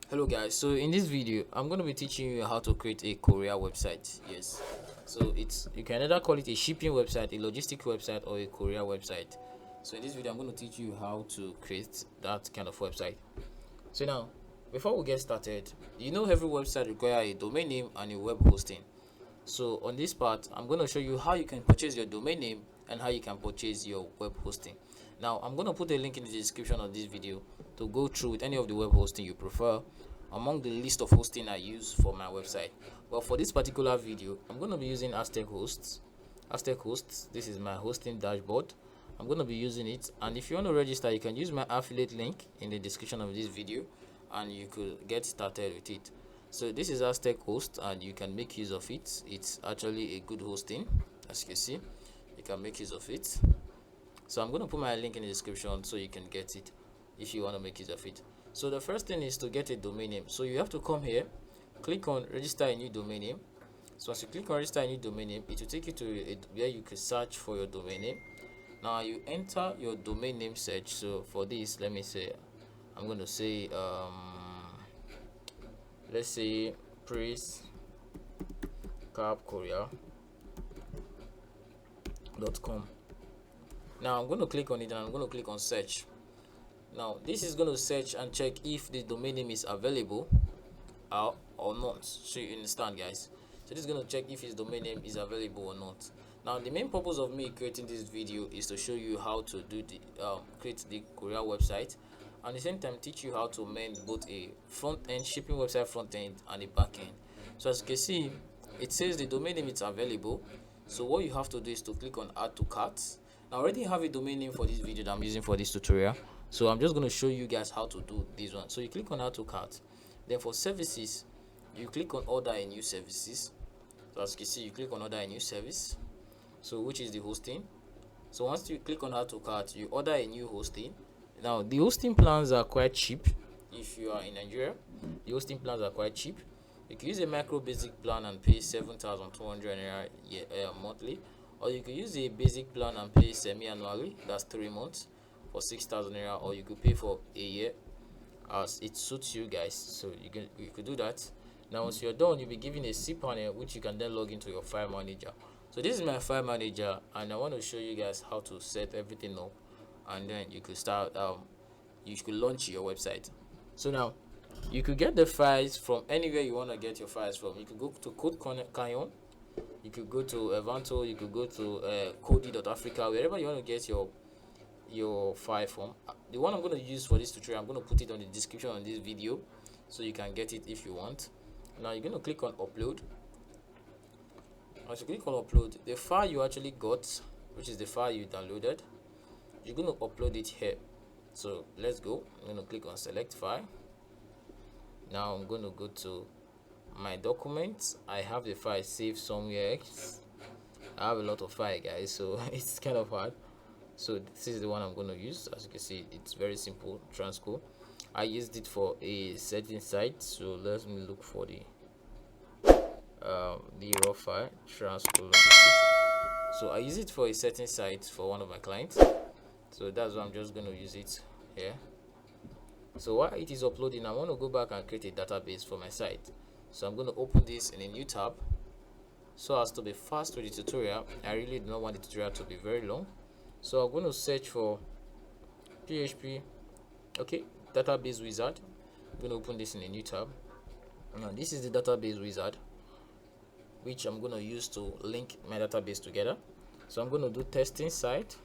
Hello guys, so in this video I'm going to be teaching you how to create a courier website. Yes, so it's you can either call it a shipping website, a logistic website, or a courier website. So in this video I'm going to teach you how to create that kind of website. So now, before we get started, every website requires a domain name and a web hosting. So on this part I'm going to show you how you can purchase your domain name and how you can purchase your web hosting. Now I'm going to put a link in the description of this video to go through with any of the web hosting you prefer among the list of hosting I use for my website. But for this particular video I'm going to be using Aztec Hosts. Aztec Hosts, this is my hosting dashboard. I'm going to be using it, and if you want to register you can use my affiliate link in the description of this video and you could get started with it. So this is Aztec Host and you can make use of it. It's actually a good hosting. As you can see, you can make use of it. So I'm going to put my link in the description so you can get it if you want to make use of it. So the first thing is to get a domain name. So you have to come here, click on register a new domain name. So as you click on register a new domain name, it will take you to where you can search for your domain name. Now you enter your domain name search. So for this, let me say I'm going to say let's say praise cab courier.com. Now I'm going to click on it and I'm going to click on search. Now this is going to search and check if the domain name is available or not. So you understand, guys. So this is going to check if his domain name is available or not. Now the main purpose of me creating this video is to show you how to do the create the courier website, and at the same time teach you how to mend both a front end shipping website front end and a back end. So as you can see, it says the domain name is available. So what you have to do is to click on add to cart. Now I already have a domain name for this video that I'm using for this tutorial, so I'm just going to show you guys how to do this one. So you click on add to cart, then for services you click on order a new services. So as you can see, you click on order a new service, so which is the hosting. So once you click on add to cart, you order a new hosting. Now the hosting plans are quite cheap. If you are in Nigeria, the hosting plans are quite cheap. You can use a micro basic plan and pay 7,200 monthly, or you could use a basic plan and pay semi-annually, that's 3 months, for 6,000 naira, or you could pay for a year, as it suits you guys. So you could do that. Now once you're done, you'll be given a cPanel which you can then log into your file manager. So this is my file manager and I want to show you guys how to set everything up, and then you could start you could launch your website. So now you could get the files from anywhere you want to get your files from. You could go to Code Canyon, you could go to Evanto, you could go to Cody.Africa, wherever you want to get your file from. The one I'm going to use for this tutorial, I'm going to put it on the description on this video so you can get it if you want. Now you're going to click on upload. As you click on upload, the file you actually got, which is the file you downloaded, you're going to upload it here. So let's go. I'm going to click on select file. Now I'm going to go to my documents. I have the file saved somewhere else. I have a lot of file, guys, so it's kind of hard. So this is the one I'm going to use. As you can see, it's very simple, transco. I used it for a certain site, so let me look for the raw file, transco. So I use it for a certain site for one of my clients, so that's why I'm just going to use it here. So while it is uploading, I want to go back and create a database for my site. So I'm going to open this in a new tab so as to be fast with the tutorial. I really do not want the tutorial to be very long, so I'm going to search for PHP. Okay, database wizard. I'm going to open this in a new tab. Now this is the database wizard which I'm going to use to link my database together. So I'm going to do testing site.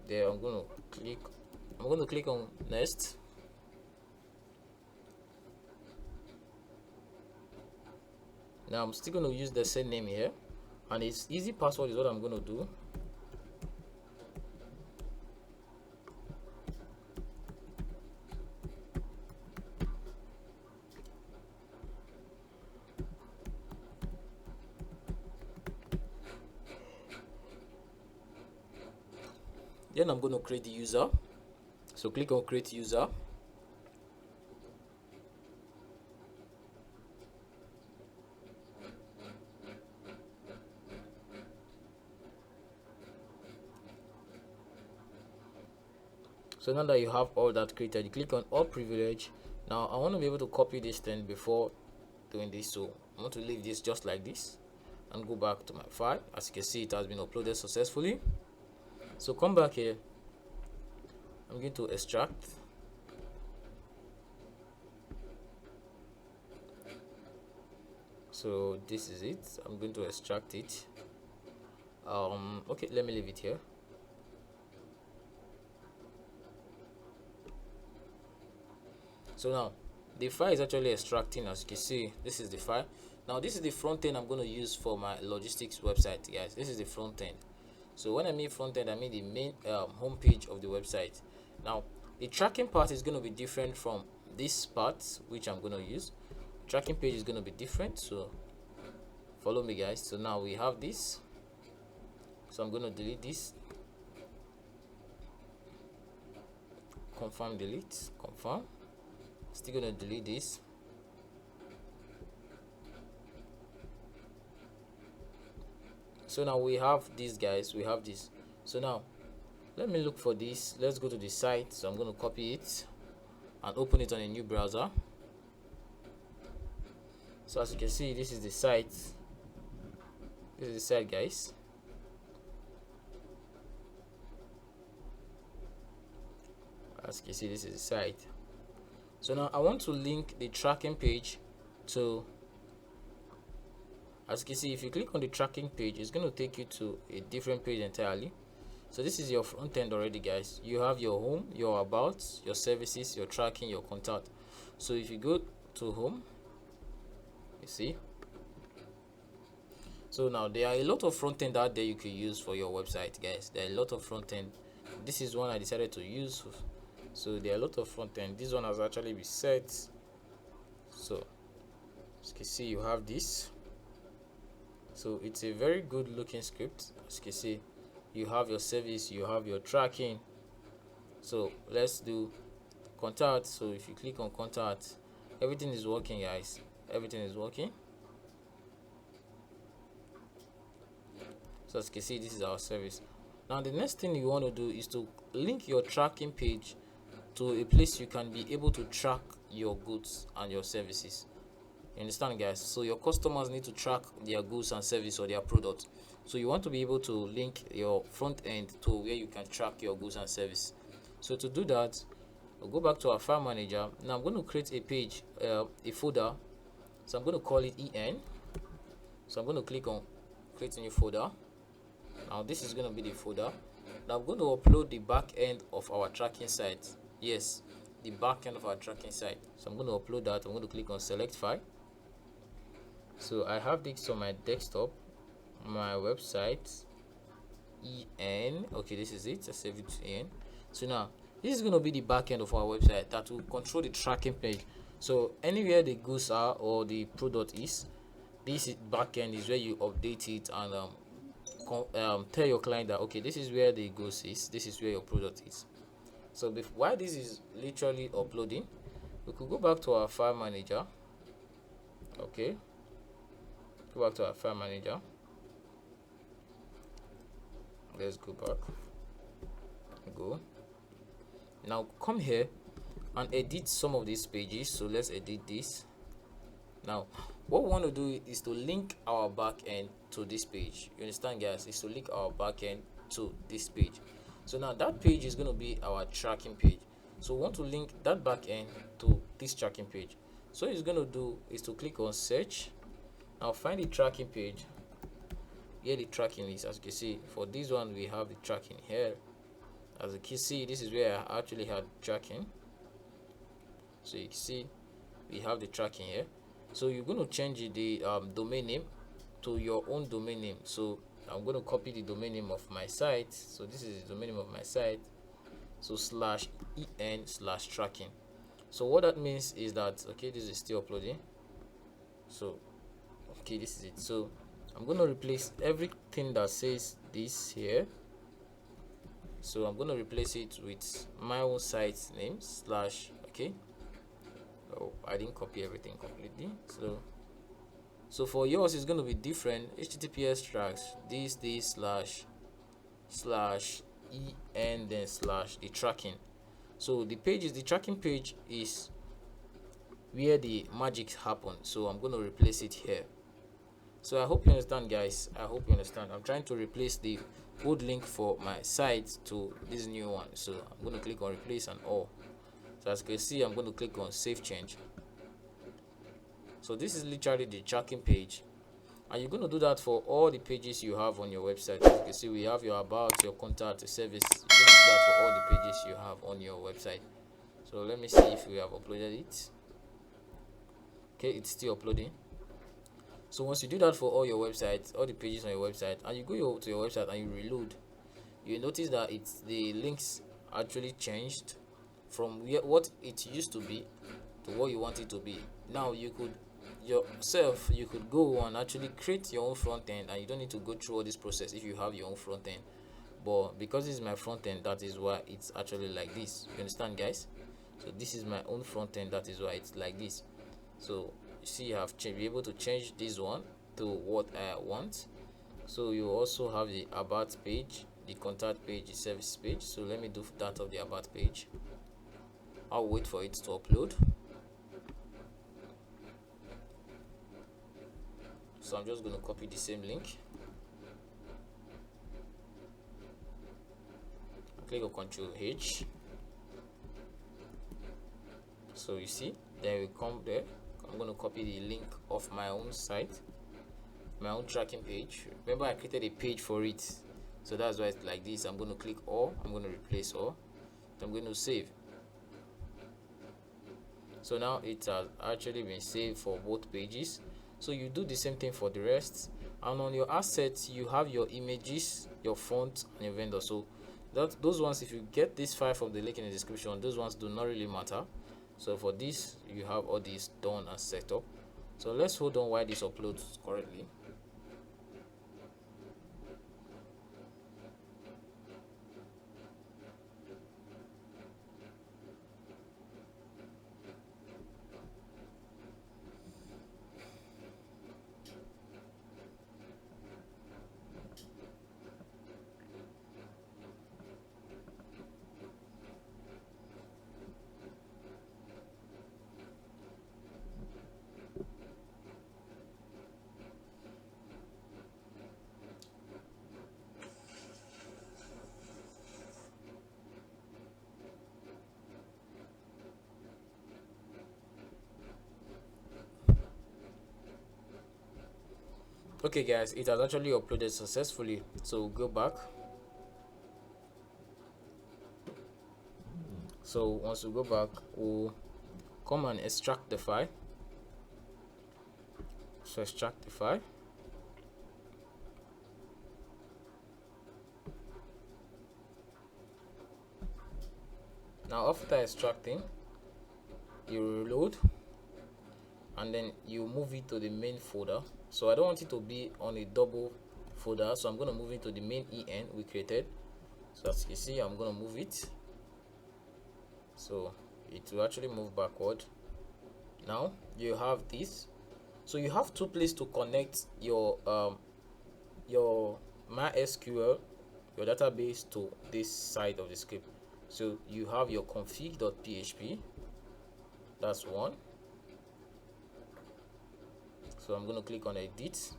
There I'm going to click on next. Now I'm still going to use the same name here, and it's easy password is what I'm going to do. Then I'm going to create the user. So click on create user. So now that you have all that created, you click on all privilege. Now I want to be able to copy this thing before doing this, so I want to leave this just like this and go back to my file. As you can see, it has been uploaded successfully. So come back here, I'm going to extract. So this is it. I'm going to extract it. Okay, let me leave it here. So now the file is actually extracting. As you can see, this is the file. Now this is the front end I'm going to use for my logistics website, guys. This is the front end. So when I mean front end, I mean the main home page of the website. Now the tracking part is going to be different from this part, which I'm going to use. Tracking page is going to be different, so follow me, guys. So now we have this, so I'm going to delete this. Confirm, delete, confirm. Still going to delete this. So now we have this, guys. We have this. So now let me look for this. Let's go to the site. So I'm going to copy it and open it on a new browser. So as you can see, this is the site. This is the site, guys. As you can see, this is the site. So now I want to link the tracking page to, as you can see, if you click on the tracking page, it's going to take you to a different page entirely. So this is your front end already, guys. You have your home, your about, your services, your tracking, your contact. So if you go to home, you see, so now there are a lot of front end out there you can use for your website, guys. There are a lot of front end. This is one I decided to use. So there are a lot of front end. This one has actually been set. So as you can see, you have this. So it's a very good looking script. As you can see, you have your service, you have your tracking. So let's do contact. So if you click on contact, everything is working, guys. Everything is working. So as you can see, this is our service. Now the next thing you want to do is to link your tracking page to a place you can be able to track your goods and your services. You understand, guys? So your customers need to track their goods and service or their products. So you want to be able to link your front end to where you can track your goods and service. So to do that, we'll go back to our file manager. Now I'm going to create a page, a folder. So I'm going to call it en. So I'm going to click on create a new folder. Now this is going to be the folder. Now I'm going to upload the back end of our tracking site. Yes, the back end of our tracking site. So I'm going to upload that. I'm going to click on select file. So I have this on my desktop, my website, en. Okay, this is it. I save it to en. So now this is going to be the back end of our website that will control the tracking page. So anywhere the goods are or the product is, this back end is where you update it and tell your client that okay, this is where the goods is, this is where your product is. So while this is literally uploading, we could go back to our file manager. Okay, go back to our file manager. Let's go back. Go. Now come here and edit some of these pages. So let's edit this. Now what we want to do is to link our back end to this page. You understand, guys? Is to link our back end to this page. So now that page is going to be our tracking page. So we want to link that back end to this tracking page. So what it's going to do is to click on search. Now find the tracking page. Here the tracking is, as you can see, for this one we have the tracking here. As you can see, this is where I actually had tracking. So you can see we have the tracking here. So you're going to change the domain name to your own domain name. So I'm going to copy the domain name of my site. So this is the domain name of my site. So /en/tracking. So what that means is that, okay, this is still uploading. So okay, this is it. So I'm going to replace everything that says this here. So I'm going to replace it with my own site name / okay. Oh, I didn't copy everything completely. So for yours it's going to be different. HTTPS tracks this // en then / the tracking. So the tracking page is where the magic happens. So I'm going to replace it here. So I hope you understand, guys. I hope you understand. I'm trying to replace the old link for my site to this new one. So I'm going to click on replace and all. So as you can see, I'm going to click on save change. So this is literally the tracking page, and you're going to do that for all the pages you have on your website. As you can see, we have your about, your contact, your service. You're going to do that for all the pages you have on your website. So let me see if we have uploaded it. Okay, it's still uploading. So once you do that for all your websites, all the pages on your website, and you go to your website and you reload, you notice that the links actually changed from what it used to be to what you want it to be. Now you could go and actually create your own front end, and you don't need to go through all this process if you have your own front end. But because this is my front end, that is why it's actually like this. You understand, guys? So this is my own front end, that is why it's like this. So you see, I have be able to change this one to what I want. So you also have the about page, the contact page, the service page. So let me do that of the about page. I'll wait for it to upload. So I'm just going to copy the same link. Click on Ctrl H. So you see, then we come there. I'm going to copy the link of my own site, my own tracking page. Remember, I created a page for it, so that's why it's like this. I'm going to click all. I'm going to replace all. I'm going to save. So now it has actually been saved for both pages. So you do the same thing for the rest, and on your assets you have your images, your font, and your vendor. So those ones, if you get this file from the link in the description, those ones do not really matter. So for this, you have all these done and set up. So let's hold on while this uploads correctly. Okay guys, it has actually uploaded successfully. So go back. So once we go back, we'll come and extract the file. So extract the file. Now after extracting, you reload, and then you move it to the main folder. So I don't want it to be on a double folder, so I'm going to move it to the main en we created. So as you see, I'm going to move it, so it will actually move backward. Now you have this. So you have two places to connect your MySQL, your database, to this side of the script. So you have your config.php, that's one. So I'm going to click on edit.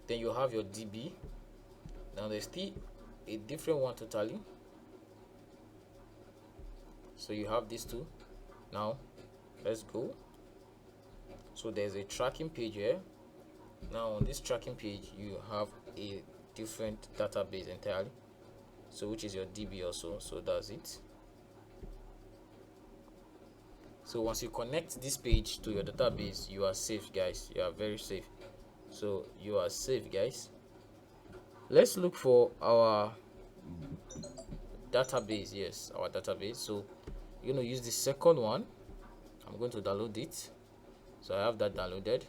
Then you have your DB. Now there's still a different one totally. So you have these two. Now let's go. So there's a tracking page here. Now on this tracking page you have a different database entirely, so which is your DB also. So that's it. So once you connect this page to your database, you are safe, guys. You are very safe. So you are safe, guys. Let's look for our database. Yes, our database. So you're going to use the second one. I'm going to download it. So I have that downloaded.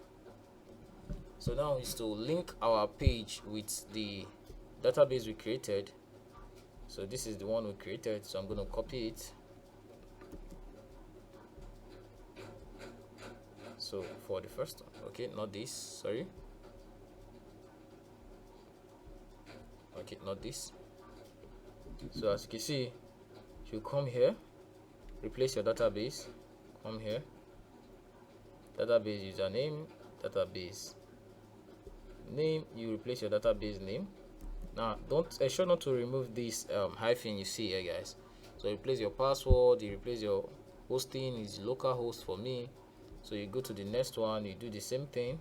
So now is to link our page with the database we created. So this is the one we created, so I'm going to copy it. So for the first one, okay, not this, sorry. Okay, not this. So as you can see, if you come here, replace your database. Come here, database username, database name. You replace your database name. Now don't ensure not to remove this hyphen you see here, guys. So replace your password, you replace your hosting is localhost for me. So you go to the next one, you do the same thing.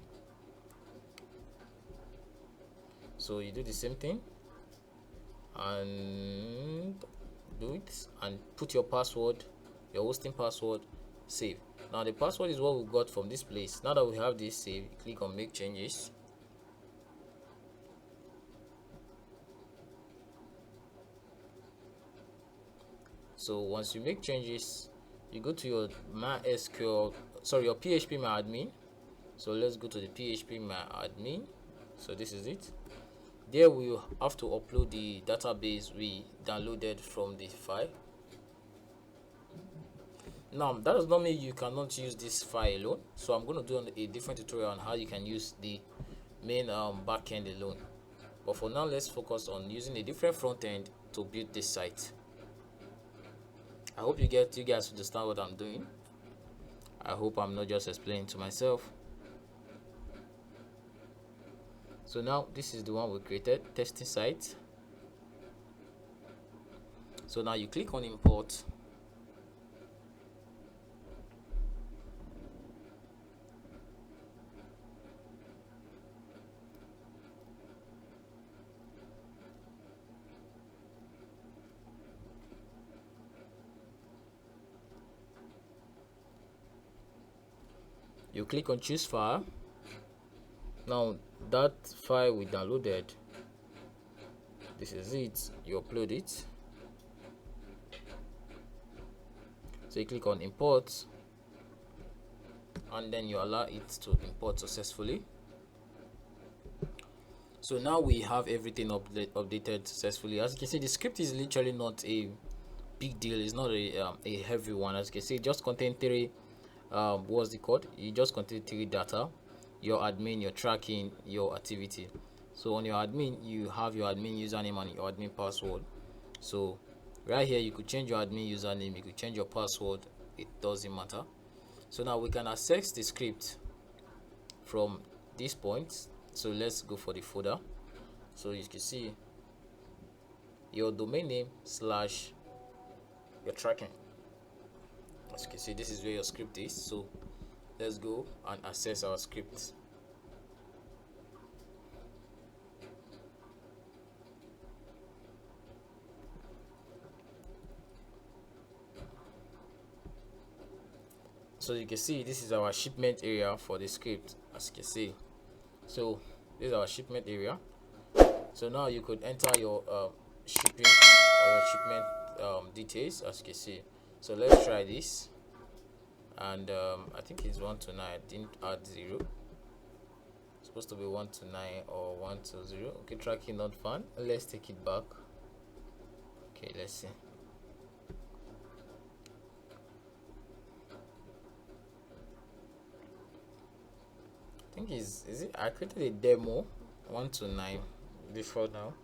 So you do the same thing and do it and put your password, your hosting password, save. Now the password is what we got from this place. Now that we have this save, click on make changes. So once you make changes, you go to your MySQL, sorry, your PHP myadmin. So let's go to the PHP myadmin. So this is it. There we have to upload the database we downloaded from the file. Now that does not mean you cannot use this file alone. So I'm going to do a different tutorial on how you can use the main backend alone. But for now, let's focus on using a different front end to build this site. I hope you guys understand what I'm doing. I hope I'm not just explaining to myself. So now this is the one we created, testing site. So now you click on import. You click on choose file. Now that file we downloaded, this is it. You upload it. So you click on import and then you allow it to import successfully. So now we have everything updated successfully. As you can see, the script is literally not a big deal. It's not a heavy one. As you can see, it just contain three what's the code, you just contain three data: your admin, your tracking, your activity. So on your admin, you have your admin username and your admin password. So right here you could change your admin username, you could change your password, it doesn't matter. So now we can access the script from this point. So let's go for the folder. So you can see your domain name slash your tracking. As you can see, this is where your script is. So let's go and access our script. So you can see this is our shipment area for the script, as you can see. So this is our shipment area. So now you could enter your shipping or your shipment details, as you can see. So let's try this, and I think it's 1 to 9. I didn't add 0. It's supposed to be 1 to 9 or 1 to 0. Okay, tracking not found. Let's take it back. Okay, let's see. I think is it? I created a demo 1 to 9 before now.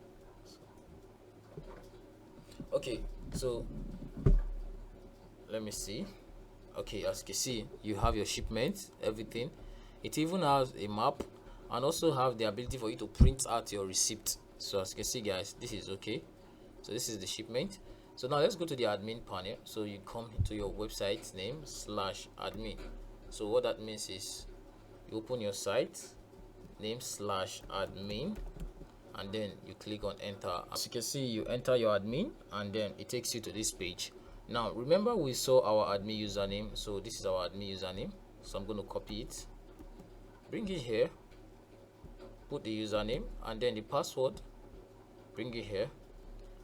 Okay, so let me see. Okay, as you can see, you have your shipment, everything. It even has a map and also have the ability for you to print out your receipt. So as you can see, guys, this is okay. So this is the shipment. So now let's go to the admin panel. So you come into your website name /admin. So what that means is you open your site name /admin and then you click on enter. As you can see, you enter your admin and then it takes you to this page. Now remember we saw our admin username, so this is our admin username. So I'm going to copy it, bring it here, put the username and then the password, bring it here.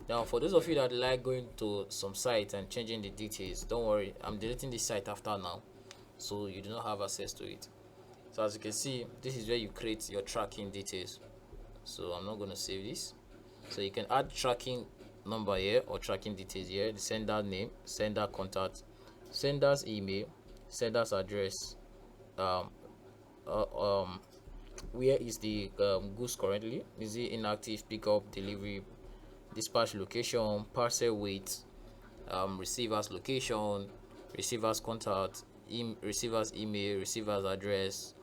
Now for those of you that like going to some site and changing the details, don't worry, I'm deleting this site after now, so you do not have access to it. So as you can see, this is where you create your tracking details. So I'm not going to save this. So you can add tracking number here or tracking details here, the sender name, sender contact, sender's email, sender's address, where is the goods currently, is it inactive, pickup, delivery, dispatch location, parcel weight, receiver's location, receiver's contact, receiver's email, receiver's address,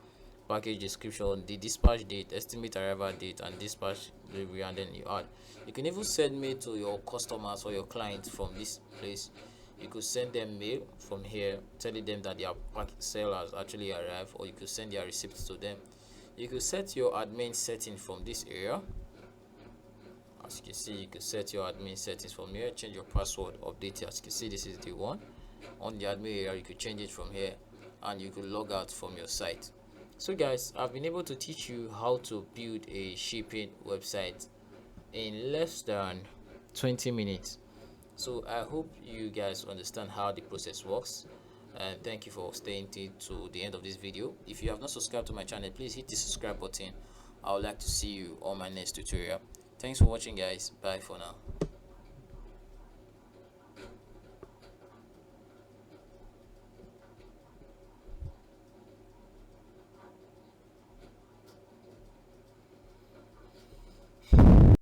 package description, the dispatch date, estimate arrival date, and dispatch delivery, and then you add. You can even send mail to your customers or your clients from this place. You could send them mail from here telling them that their sale has actually arrived, or you could send their receipts to them. You could set your admin setting from this area. As you can see, you could set your admin settings from here, change your password, update it. As you can see, this is the one on the admin area. You could change it from here, and you could log out from your site. So guys, I've been able to teach you how to build a shipping website in less than 20 minutes. So I hope you guys understand how the process works, and thank you for staying to the end of this video. If you have not subscribed to my channel, please hit the subscribe button. I would like to see you on my next tutorial. Thanks for watching guys. Bye for now.